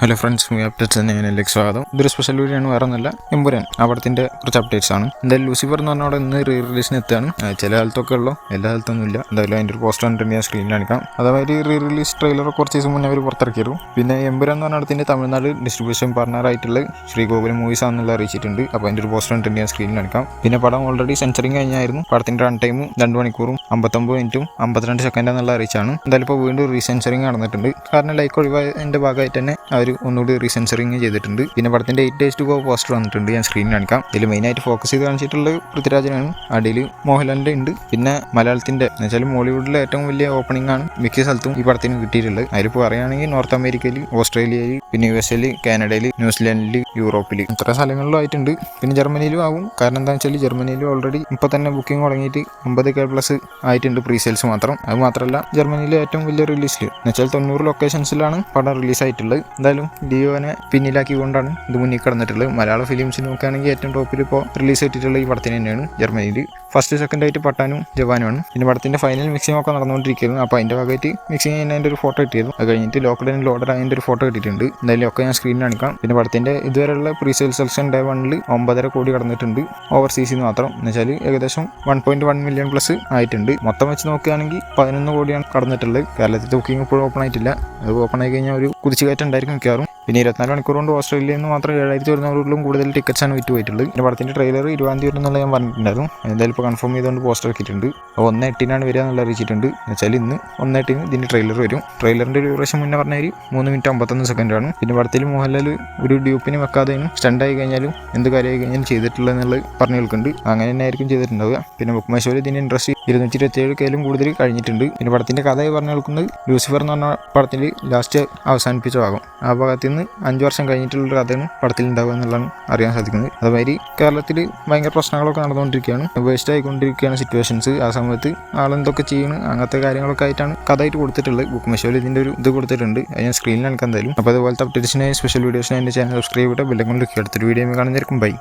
Hello friends, movie updates തന്നെ ഞാനിലേക്ക് സ്വാഗതം. ഇതൊരു സ്പെഷ്യൽ വീഡിയോ ആണ്, വേറെ ഒന്നല്ല, എമ്പുരാൻ അവിടത്തിൻ്റെ കുറച്ച് അപ്ഡേറ്റ്സ് ആണ്. എന്തായാലും ലൂസിഫർ എന്ന് പറഞ്ഞാൽ ഇന്ന് റിലീസിന് എത്തുകയാണ്. ചില കാലത്തൊക്കെ ഉള്ളൂ, എല്ലാ കാലത്തൊന്നും ഇല്ല. എന്തായാലും അതിൻ്റെ ഒരു പോസ്റ്റർ കണ്ടിട്ട് ഞാൻ സ്ക്രീനിൽ കാണിക്കാം. അതായത് റിലീസ് ട്രെയിലർ കുറച്ച് ദിവസം മുന്നേ അവർ പുറത്തിറക്കിയിരുന്നു. പിന്നെ എമ്പുരാൻ എന്ന് പറഞ്ഞാൽ അതിൻ്റെ തമിഴ്നാട് ഡിസ്ട്രിബ്യൂഷൻ പാർട്ണറായിട്ടുള്ള ശ്രീകോകുലം മൂവീസ് ആണെന്നുള്ള അറിയിച്ചിട്ടുണ്ട്. അപ്പോൾ അതിൻ്റെ ഒരു പോസ്റ്റർ കണ്ടിട്ട് ഞാൻ സ്ക്രീനിൽ കാണിക്കാം. പിന്നെ പടം ഓൾറെഡി സെൻസറിങ് കഴിഞ്ഞായിരുന്നു. പടത്തിൻ്റെ റൺ ടൈമും 2 മണിക്കൂറും 59 മിനിറ്റും 52 സെക്കൻഡ് എന്നുള്ള അറിയിച്ചാണ്. എന്തായാലും ഇപ്പോൾ വീണ്ടും റീസെൻസറിങ് നടന്നിട്ടുണ്ട്. കാരണം ലൈക്ക് ഒഴിവായതിൻ്റെ ഭാഗമായിട്ട് തന്നെ അവർ ഒന്നുകൂടി റീസെൻസറിങ് ചെയ്തിട്ടുണ്ട്. പിന്നെ പടത്തിന്റെ 8 days to go പോസ്റ്റർ വന്നിട്ടുണ്ട്, ഞാൻ സ്ക്രീനിൽ കാണിക്കാം. ഇതിൽ മെയിനായിട്ട് ഫോക്കസ് ചെയ്ത് കാണിച്ചിട്ടുള്ളത് പൃഥ്വിരാജിനാണ്. അടിയിൽ മോഹൻലാലിന്റെ ഉണ്ട്. പിന്നെ മലയാളത്തിന്റെ എന്ന് വെച്ചാൽ മോളിവുഡിലെ ഏറ്റവും വലിയ ഓപ്പണിംഗ് ആണ് മിക്ക സ്ഥലത്തും ഈ പടത്തിന് കിട്ടിയിട്ടുള്ളത്. അതിലിപ്പോൾ പറയുകയാണെങ്കിൽ നോർത്ത് അമേരിക്കയിൽ, ഓസ്ട്രേലിയയിൽ, പിന്നെ USA, കാനഡയിൽ, ന്യൂസിലാൻഡിൽ, യൂറോപ്പിൽ ഇത്ര സ്ഥലങ്ങളിലും ആയിട്ടുണ്ട്. പിന്നെ ജർമ്മനിയിലും ആവും. കാരണം എന്താണെന്ന് വെച്ചാൽ ജർമ്മനിയിലും ഓൾറെഡി ഇപ്പോൾ തന്നെ ബുക്കിംഗ് തുടങ്ങിയിട്ട് 50K+ ആയിട്ടുണ്ട്, പ്രീ സെയിൽസ് മാത്രം. അത് മാത്രമല്ല ജർമ്മനിയിലെ ഏറ്റവും വലിയ റിലീസിൽ എന്ന് വെച്ചാൽ 90 ലൊക്കേഷൻസിലാണ് പടം റിലീസായിട്ടുള്ളത്. എന്തായാലും ലിയോനെ പിന്നിലാക്കിക്കൊണ്ടാണ് ഇത് മുന്നിൽ കടന്നിട്ടുള്ളത്. മലയാള ഫിലിംസ് നോക്കുകയാണെങ്കിൽ ഏറ്റവും ടോപ്പിൽ ഇപ്പോൾ റിലീസ് ചെയ്തിട്ടുള്ള ഈ പടത്തിന് തന്നെയാണ് ജർമ്മനിയിൽ. ഫസ്റ്റ് സെക്കൻഡ് ആയിട്ട് പട്ടാനും ജവാനുമാണ്. പിന്നെ പടത്തിന്റെ ഫൈനൽ മിക്സിംഗ് ഒക്കെ നടന്നുകൊണ്ടിരിക്കുന്നു. അപ്പോൾ അതിൻ്റെ ഭാഗമായിട്ട് മിക്സിംഗ് ചെയ്യുന്നതിൻ്റെ ഒരു ഫോട്ടോ കിട്ടിയിരുന്നു. അത് കഴിഞ്ഞിട്ട് ലോക്ക്ഡൗണിൽ ലോഡർ അതിൻ്റെ ഒരു ഫോട്ടോ കിട്ടിയിട്ടുണ്ട്. എന്തായാലും ഒക്കെ ഞാൻ സ്ക്രീനിൽ കാണിക്കാം. പിന്നെ പടത്തിന്റെ ഇതുവരെയുള്ള പ്രീ സെയിൽ സെലക്ഷൻ ഡേ 1 9.5 കോടി കടന്നിട്ടുണ്ട്. ഓവർസീസിൽ മാത്രം എന്ന് വെച്ചാൽ ഏകദേശം 1.1 മില്യൺ പ്ലസ് ആയിട്ടുണ്ട്. മൊത്തം വെച്ച് നോക്കുകയാണെങ്കിൽ 11 കോടിയാണ് കടന്നിട്ടുള്ളത്. കേരളത്തിലെ ബുക്കിംഗ് ഇപ്പോഴും ഓപ്പൺ ആയിട്ടില്ല. അത് ഓപ്പൺ ആയി കഴിഞ്ഞാൽ ഒരു കുതിച്ചുകയറ്റം ഉണ്ടായിരിക്കും മിക്കവാറും. പിന്നെ 24 മണിക്കൂർ കൊണ്ട് ഓസ്ട്രേലിയയിൽ നിന്ന് മാത്രം 7,100 കൂടുതൽ ടിക്കറ്റ്സാണ് വിറ്റ് പോയിട്ടുള്ളത്. പിന്നെ പടത്തിന്റെ ട്രെയിലർ 20 എന്നുള്ള ഞാൻ പറഞ്ഞിട്ടുണ്ടായിരുന്നു. എന്തായാലും ഇപ്പോൾ കൺഫേം ചെയ്തുകൊണ്ട് പോസ്റ്റർ ഇറക്കിയിട്ടുണ്ട്. 1:08 വരിക എന്നുള്ള അറിയിച്ചിട്ടുണ്ട്. എന്ന് വെച്ചാൽ ഇന്ന് 1:08 ഇതിന്റെ ട്രെയിലർ വരും. ട്രെയിലറിന്റെ ഡ്യൂറേഷൻ മുന്നേ പറഞ്ഞാൽ 3 മിനിറ്റ് 51 സെക്കൻഡാണ്. പിന്നെ പടത്തിൽ മോഹൻലാൽ ഒരു ഡ്യൂപ്പിന് വെക്കാതെയും സ്റ്റണ്ടായി കഴിഞ്ഞാലും എന്ത് കാര്യമായി കഴിഞ്ഞാലും ചെയ്തിട്ടുള്ളത് എന്നുള്ളത് പറഞ്ഞു കേൾക്കുന്നുണ്ട്. അങ്ങനെ തന്നെ ആയിരിക്കും ചെയ്തിട്ടുണ്ടാവുക. പിന്നെ ബുക്ക് മൈ ഷോയിൽ ഇതിന്റെ ഇൻട്രസ്റ്റ് 227K കൂടുതൽ കഴിഞ്ഞിട്ടുണ്ട്. പിന്നെ പടത്തിന്റെ കഥയായി പറഞ്ഞു കേൾക്കുന്നത് ലൂസിഫർ എന്ന് പറഞ്ഞ പടത്തിൽ ലാസ്റ്റ് അവസാനിപ്പിച്ച ഭാഗം, ആ ഭാഗത്ത് നിന്ന് 5 വർഷം കഴിഞ്ഞിട്ടുള്ള കഥയാണ് പടത്തിൽ ഉണ്ടാവുക എന്നുള്ളതാണ് അറിയാൻ സാധിക്കുന്നത്. അതുമാതിരി കേരളത്തിൽ ഭയങ്കര പ്രശ്നങ്ങളൊക്കെ നടന്നുകൊണ്ടിരിക്കുകയാണ്, വേസ്റ്റ് ആയിക്കൊണ്ടിരിക്കുകയാണ് സിറ്റുവേഷൻസ്. ആ സമയത്ത് ആളെന്തൊക്കെ ചെയ്യണം, അങ്ങനത്തെ കാര്യങ്ങളൊക്കെ ആയിട്ടാണ് കഥയായിട്ട് കൊടുത്തിട്ടുള്ളത്. ബുക്ക് മൈ ഷോയിൽ ഇതിൻ്റെ ഒരു ഇത് കൊടുത്തിട്ടുണ്ട്. അത് ഞാൻ സ്ക്രീനിൽ കാണിക്കാൻ എന്തായാലും. അപ്പോൾ അതുപോലത്തെ അപ്ഡേറ്റ്സിനായി സ്പെഷ്യൽ വീഡിയോസിനായി എൻ്റെ ചാനൽ സബ്സ്ക്രൈബ് ചെയ്തിട്ട് ബെല്ലൈക്കൺ ക്ലിക്ക് എടുത്തിട്ട് വീഡിയോ കാണുന്നതായിരിക്കും. ബൈ.